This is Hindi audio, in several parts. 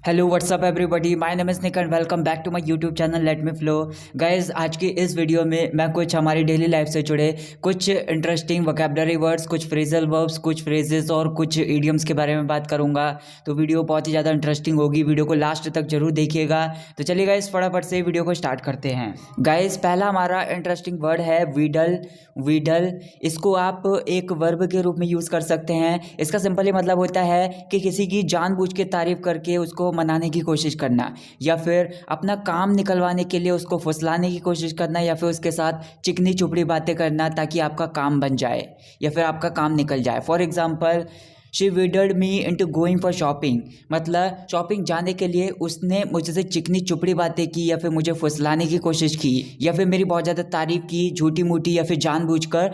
Hello what's up everybody, my name is Nick and welcome back to my YouTube channel let me flow. Guys, आज की इस वीडियो में मैं कुछ हमारी डेली लाइफ से जुड़े कुछ इंटरेस्टिंग वोकैबुलरी वर्ड्स, कुछ फ्रेजल वर्ब्स, कुछ फ्रेजेस और कुछ इडियम्स के बारे में बात करूंगा। तो वीडियो बहुत ही ज़्यादा इंटरेस्टिंग होगी, वीडियो को लास्ट तक जरूर देखिएगा। तो चलिए गाइस, फटाफट से वीडियो को स्टार्ट करते हैं। गाइस, पहला हमारा इंटरेस्टिंग वर्ड है वीडल। वीडल, इसको आप एक वर्ब के रूप में यूज़ कर सकते हैं। इसका सिंपली मतलब होता है कि किसी की जानबूझ के तारीफ करके उसको मनाने की कोशिश करना, या फिर अपना काम निकलवाने के लिए उसको फुसलाने की कोशिश करना, या फिर उसके साथ चिकनी चुपड़ी बातें करना ताकि आपका काम बन जाए या फिर आपका काम निकल जाए। For example, she wheedled me into going for shopping, मतलब शॉपिंग जाने के लिए उसने मुझसे चिकनी चुपड़ी बातें की, या फिर मुझे फुसलाने की कोशिश की, या फिर मेरी बहुत ज़्यादा तारीफ की झूठी मूठी या फिर जानबूझकर,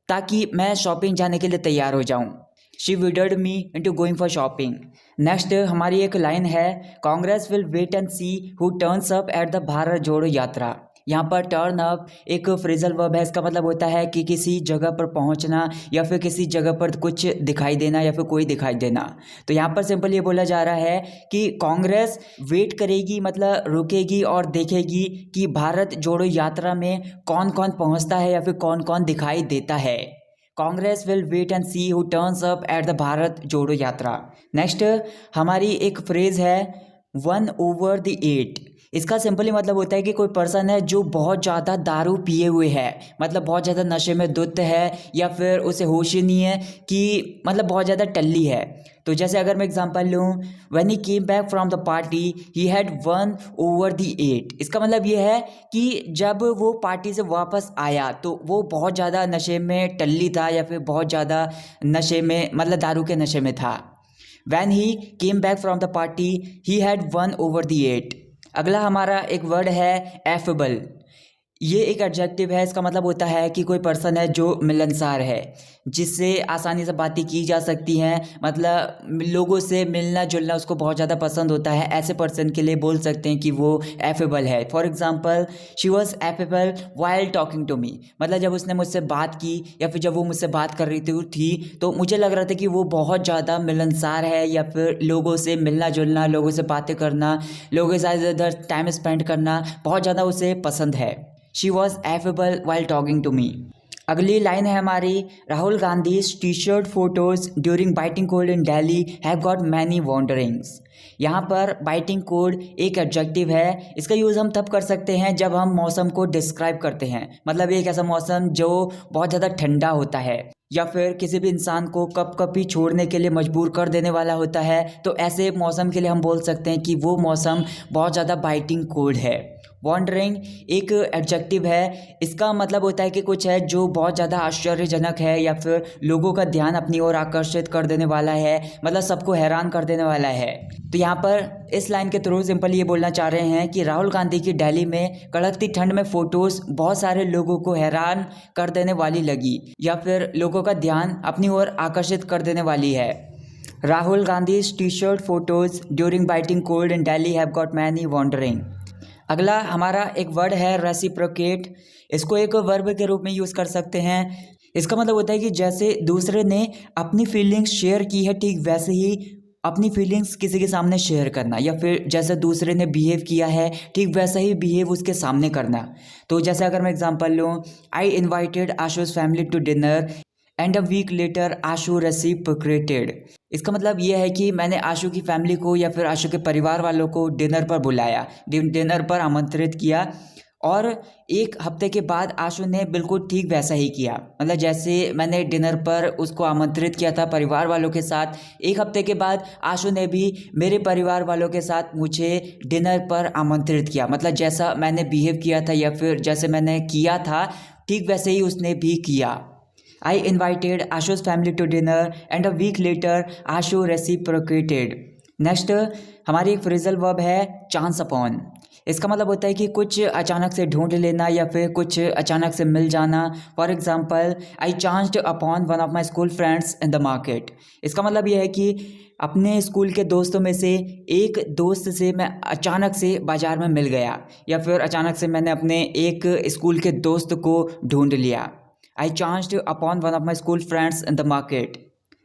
ताकि मैं शॉपिंग जाने के लिए तैयार हो जाऊं। She wheedled me into going for shopping. Next हमारी एक लाइन है, Congress will wait and see who turns up at the Bharat Jodo Yatra. यहाँ पर टर्न अप एक फ्रेजल वर्ब है। इसका मतलब होता है कि किसी जगह पर पहुँचना, या फिर किसी जगह पर कुछ दिखाई देना, या फिर कोई दिखाई देना। तो यहाँ पर सिंपल ये बोला जा रहा है कि कांग्रेस वेट करेगी, मतलब रुकेगी और देखेगी कि भारत जोड़ो यात्रा में कौन कौन पहुँचता है या फिर कौन कौन दिखाई देता है। Congress will wait and see who turns up at the Bharat Jodo Yatra. Next हमारी एक फ्रेज है, वन ओवर द एट। इसका सिंपली मतलब होता है कि कोई पर्सन है जो बहुत ज़्यादा दारू पिए हुए है, मतलब बहुत ज़्यादा नशे में धुत है, या फिर उसे होश ही नहीं है, कि मतलब बहुत ज़्यादा टल्ली है। तो जैसे अगर मैं एग्जांपल लूँ, when he came back from the party he had one over the eight. इसका मतलब ये है कि जब वो पार्टी से वापस आया तो वो बहुत ज़्यादा नशे में टल्ली था, या फिर बहुत ज़्यादा नशे में, मतलब दारू के नशे में था। When he came back from the party, he had won over the eight। अगला हमारा एक वर्ड है एफेबल। ये एक एडजेक्टिव है। इसका मतलब होता है कि कोई पर्सन है जो मिलनसार है, जिससे आसानी से बातें की जा सकती हैं, मतलब लोगों से मिलना जुलना उसको बहुत ज़्यादा पसंद होता है। ऐसे पर्सन के लिए बोल सकते हैं कि वो एफेबल है। For example, she was affable while talking to me, मतलब जब उसने मुझसे बात की या फिर जब वो मुझसे बात कर रही थी तो मुझे लग रहा था कि वो बहुत ज़्यादा मिलनसार है, या फिर लोगों से मिलना जुलना, लोगों से बातें करना, लोगों के साथ इधर टाइम स्पेंड करना बहुत ज़्यादा उसे पसंद है। She was affable while talking to me. अगली लाइन है हमारी, Rahul Gandhi T shirt photos during biting cold in Delhi have got many wonderings. यहाँ पर बाइटिंग कोल्ड एक एडजेक्टिव है। इसका यूज़ हम तब कर सकते हैं जब हम मौसम को डिस्क्राइब करते हैं, मतलब एक ऐसा मौसम जो बहुत ज़्यादा ठंडा होता है, या फिर किसी भी इंसान को कप कपी छोड़ने के लिए मजबूर कर देने वाला होता है। तो ऐसे मौसम के लिए हम बोल सकते हैं कि वो मौसम बहुत ज़्यादा बाइटिंग कोल्ड है। वॉन्डरिंग एक एडजेक्टिव है। इसका मतलब होता है कि कुछ है जो बहुत ज़्यादा आश्चर्यजनक है, या फिर लोगों का ध्यान अपनी ओर आकर्षित कर देने वाला है, मतलब सबको हैरान कर देने वाला है। तो यहाँ पर इस लाइन के थ्रू सिंपल ये बोलना चाह रहे हैं कि राहुल गांधी की दिल्ली में कड़कती ठंड में फोटोज बहुत सारे लोगों को हैरान कर देने वाली लगी, या फिर लोगों का ध्यान अपनी ओर आकर्षित कर देने वाली है। Rahul Gandhi T shirt photos during biting cold in Delhi have got many wondering. अगला हमारा एक वर्ड है रेसिप्रोकेट। इसको एक वर्ब के रूप में यूज़ कर सकते हैं। इसका मतलब होता है कि जैसे दूसरे ने अपनी फीलिंग्स शेयर की है, ठीक वैसे ही अपनी फीलिंग्स किसी के सामने शेयर करना, या फिर जैसे दूसरे ने बिहेव किया है ठीक वैसा ही बिहेव उसके सामने करना। तो जैसे अगर मैं एग्जांपल लूँ, I invited Ashu's family to dinner and a week later Ashu reciprocated. इसका मतलब ये है कि मैंने आशू की फैमिली को या फिर आशू के परिवार वालों को डिनर पर बुलाया, डिनर पर आमंत्रित किया, और एक हफ्ते के बाद आशू ने बिल्कुल ठीक वैसा ही किया। मतलब जैसे मैंने डिनर पर उसको आमंत्रित किया था परिवार वालों के साथ, एक हफ्ते के बाद आशू ने भी मेरे परिवार वालों के साथ मुझे डिनर पर आमंत्रित किया। मतलब जैसा मैंने बिहेव किया था या फिर जैसे मैंने किया था ठीक वैसे ही उसने भी किया। I invited Ashu's family to dinner and a week later Ashu reciprocated। Next हमारी एक फ्रेजल वर्ब है चांस अपॉन। इसका मतलब होता है कि कुछ अचानक से ढूंढ लेना, या फिर कुछ अचानक से मिल जाना। For example, I chanced upon one of my school friends in the market. इसका मतलब यह है कि अपने स्कूल के दोस्तों में से एक दोस्त से मैं अचानक से बाज़ार में मिल गया, या फिर अचानक से मैंने अपने एक स्कूल के दोस्त को ढूंढ लिया। I chanced upon one of my school friends in the market।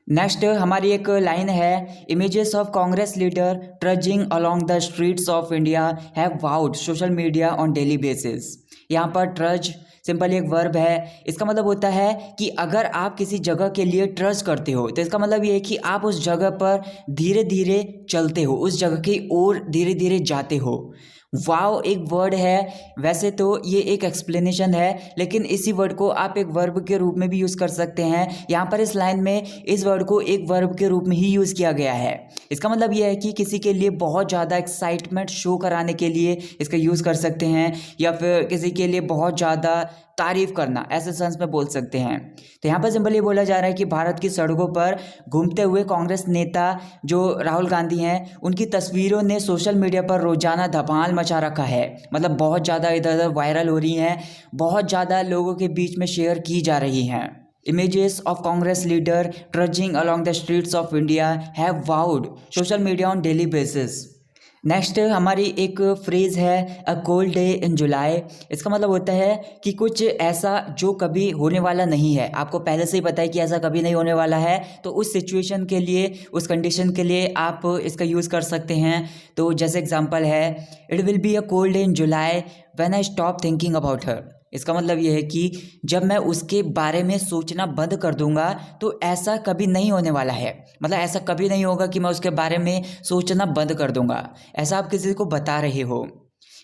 Next हमारी एक लाइन है, images of Congress leader ट्रजिंग along the streets of India have vowed social media on daily basis. यहाँ पर ट्रज सिंपल एक वर्ब है। इसका मतलब होता है कि अगर आप किसी जगह के लिए ट्रज करते हो तो इसका मतलब ये है कि आप उस जगह पर धीरे धीरे चलते हो, उस जगह की ओर धीरे धीरे जाते हो। वाव एक वर्ड है, वैसे तो ये एक एक्सप्लेनेशन है, लेकिन इसी वर्ड को आप एक वर्ब के रूप में भी यूज़ कर सकते हैं। यहाँ पर इस लाइन में इस वर्ड को एक वर्ब के रूप में ही यूज़ किया गया है। इसका मतलब ये है कि किसी के लिए बहुत ज़्यादा एक्साइटमेंट शो कराने के लिए इसका यूज़ कर सकते हैं, या फिर किसी के लिए बहुत ज़्यादा तारीफ करना, ऐसे सेंस में बोल सकते हैं। तो यहाँ पर सिंपल ये बोला जा रहा है कि भारत की सड़कों पर घूमते हुए कांग्रेस नेता जो राहुल गांधी हैं, उनकी तस्वीरों ने सोशल मीडिया पर रोजाना धमाल मचा रखा है। मतलब बहुत ज़्यादा इधर उधर वायरल हो रही हैं, बहुत ज़्यादा लोगों के बीच में शेयर की जा रही हैं। Images of Congress leader ट्रजिंग along the streets of India have vowed social media on daily basis. Next हमारी एक फ्रेज़ है, अ कोल्ड डे इन जुलाई। इसका मतलब होता है कि कुछ ऐसा जो कभी होने वाला नहीं है, आपको पहले से ही पता है कि ऐसा कभी नहीं होने वाला है, तो उस सिचुएशन के लिए, उस कंडीशन के लिए आप इसका यूज़ कर सकते हैं। तो जैसे एग्जांपल है, it will be a cold day in July when I stop thinking about her. इसका मतलब ये है कि जब मैं उसके बारे में सोचना बंद कर दूंगा तो ऐसा कभी नहीं होने वाला है। मतलब ऐसा कभी नहीं होगा कि मैं उसके बारे में सोचना बंद कर दूंगा, ऐसा आप किसी को बता रहे हो।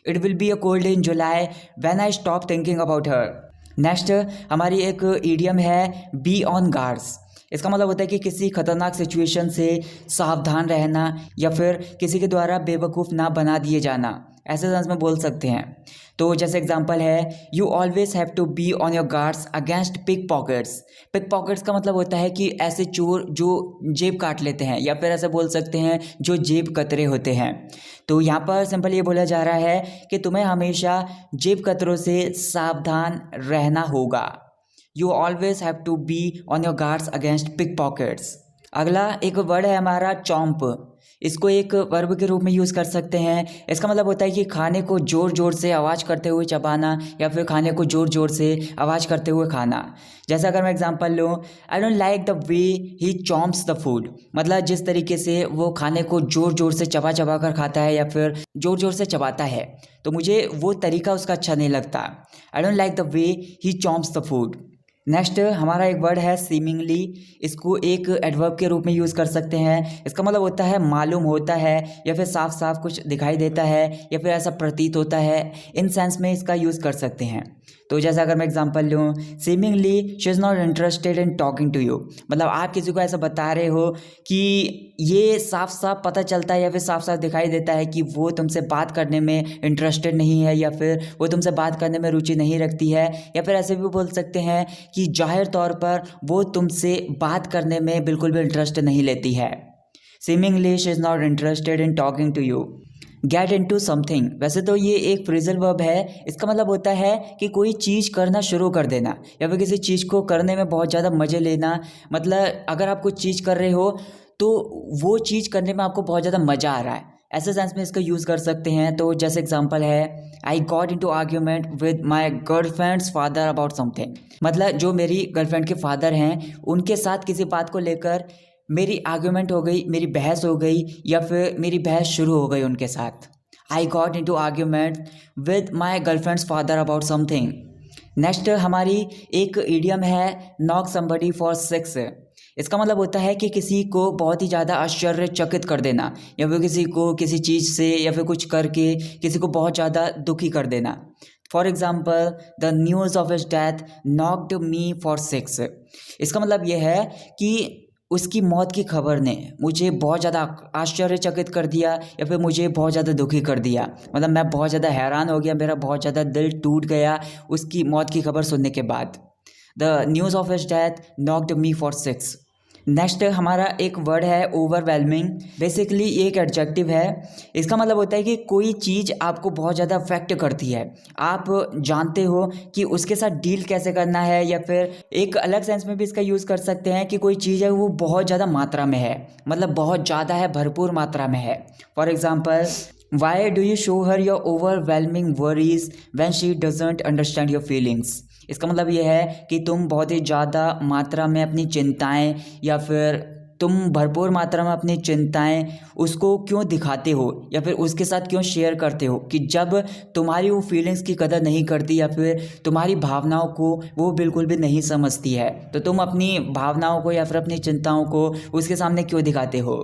It will be a cold day in July when I stop thinking about her. Next हमारी एक ईडियम है, बी ऑन गार्ड्स। इसका मतलब होता है कि किसी खतरनाक सिचुएशन से सावधान रहना, या फिर किसी के द्वारा बेवकूफ़ ना बना दिए जाना, ऐसे सेंस में बोल सकते हैं। तो जैसे एग्जांपल है, you always have to be on your guards against pick pockets. Pick pockets का मतलब होता है कि ऐसे चोर जो जेब काट लेते हैं, या फिर ऐसे बोल सकते हैं जो जेब कतरे होते हैं। तो यहाँ पर सिंपल ये बोला जा रहा है कि तुम्हें हमेशा जेब कतरों से सावधान रहना होगा। You always have to be on your guards against pick pockets. अगला एक वर्ड है हमारा, चॉम्प। इसको एक वर्ब के रूप में यूज़ कर सकते हैं। इसका मतलब होता है कि खाने को ज़ोर ज़ोर से आवाज़ करते हुए चबाना, या फिर खाने को ज़ोर ज़ोर से आवाज़ करते हुए खाना। जैसे अगर मैं एग्जांपल लूँ, I don't like the way he champs the food. मतलब जिस तरीके से वो खाने को ज़ोर ज़ोर से चबा चबा कर खाता है, या फिर ज़ोर ज़ोर से चबाता है, तो मुझे वो तरीका उसका अच्छा नहीं लगता। I don't like the way he champs the food. Next हमारा एक वर्ड है, सीमिंगली। इसको एक एडवर्ब के रूप में यूज़ कर सकते हैं। इसका मतलब होता है मालूम होता है, या फिर साफ साफ कुछ दिखाई देता है, या फिर ऐसा प्रतीत होता है, इन सेंस में इसका यूज़ कर सकते हैं। तो जैसे अगर मैं एग्जांपल लूँ, seemingly she is not interested in talking to you. मतलब आप किसी को ऐसा बता रहे हो कि ये साफ साफ पता चलता है, या फिर साफ साफ दिखाई देता है कि वो तुमसे बात करने में इंटरेस्टेड नहीं है, या फिर वो तुमसे बात करने में रुचि नहीं रखती है, या फिर ऐसे भी बोल सकते हैं कि जाहिर तौर पर वो तुमसे बात करने में बिल्कुल भी इंटरेस्ट नहीं लेती है। Seemingly she is not interested in talking to you. Get into something, वैसे तो ये एक फ्रेजल वर्ब है। इसका मतलब होता है कि कोई चीज़ करना शुरू कर देना, या फिर किसी चीज़ को करने में बहुत ज़्यादा मज़े लेना। मतलब अगर आप कुछ चीज़ कर रहे हो तो वो चीज़ करने में आपको बहुत ज़्यादा मज़ा आ रहा है, ऐसे सेंस में इसका यूज़ कर सकते हैं। तो जैसे एग्जांपल है, I got into argument with my girlfriends father about something. मतलब जो मेरी गर्लफ्रेंड के फादर हैं, उनके साथ किसी बात को लेकर मेरी आर्ग्यूमेंट हो गई, मेरी बहस हो गई, या फिर मेरी बहस शुरू हो गई उनके साथ। I got into argument with my girlfriends father about something. Next हमारी एक इडियम है, नॉक समबडी फॉर सिक्स। इसका मतलब होता है कि किसी को बहुत ही ज़्यादा आश्चर्यचकित कर देना, या फिर किसी को किसी चीज़ से या फिर कुछ करके किसी को बहुत ज़्यादा दुखी कर देना। For example, the news of his death knocked me for six. इसका मतलब यह है कि उसकी मौत की खबर ने मुझे बहुत ज़्यादा आश्चर्यचकित कर दिया, या फिर मुझे बहुत ज़्यादा दुखी कर दिया। मतलब मैं बहुत ज़्यादा हैरान हो गया, मेरा बहुत ज़्यादा दिल टूट गया उसकी मौत की खबर सुनने के बाद। The news of his death knocked me for six. Next हमारा एक वर्ड है, ओवरवेलमिंग। बेसिकली ये एक एडजेक्टिव है। इसका मतलब होता है कि कोई चीज़ आपको बहुत ज़्यादा अफेक्ट करती है, आप जानते हो कि उसके साथ डील कैसे करना है, या फिर एक अलग सेंस में भी इसका यूज़ कर सकते हैं कि कोई चीज़ है वो बहुत ज़्यादा मात्रा में है, मतलब बहुत ज़्यादा है, भरपूर मात्रा में है। For example, why do you show her your overwhelming worries when she doesn't understand your feelings. इसका मतलब ये है कि तुम बहुत ही ज़्यादा मात्रा में अपनी चिंताएं या फिर तुम भरपूर मात्रा में अपनी चिंताएं उसको क्यों दिखाते हो या फिर उसके साथ क्यों शेयर करते हो, कि जब तुम्हारी वो फीलिंग्स की कदर नहीं करती या फिर तुम्हारी भावनाओं को वो बिल्कुल भी नहीं समझती है, तो तुम अपनी भावनाओं को या फिर अपनी चिंताओं को उसके सामने क्यों दिखाते हो?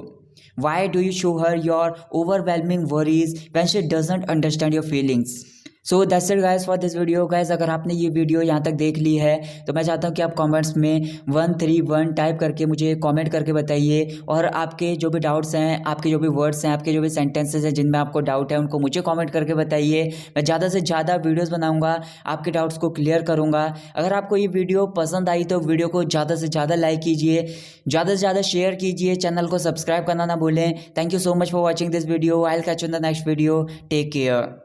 Why do you show her your overwhelming worries when she doesn't understand your feelings? So that's it guys for this video. Guys अगर आपने ये वीडियो यहाँ तक देख ली है तो मैं चाहता हूँ कि आप कमेंट्स में 131 टाइप करके मुझे कमेंट करके बताइए, और आपके जो भी डाउट्स हैं, आपके जो भी वर्ड्स हैं, आपके जो भी सेंटेंसेस हैं जिनमें आपको डाउट है उनको मुझे कमेंट करके बताइए। मैं ज़्यादा से ज़्यादा वीडियोज़ बनाऊँगा, आपके डाउट्स को क्लियर करूँगा। अगर आपको ये वीडियो पसंद आई तो वीडियो को ज़्यादा से ज़्यादा लाइक कीजिए, ज़्यादा से ज़्यादा शेयर कीजिए, चैनल को सब्सक्राइब करना ना भूलें। Thank you so much for watching this video. I will catch you in the next video. Take care.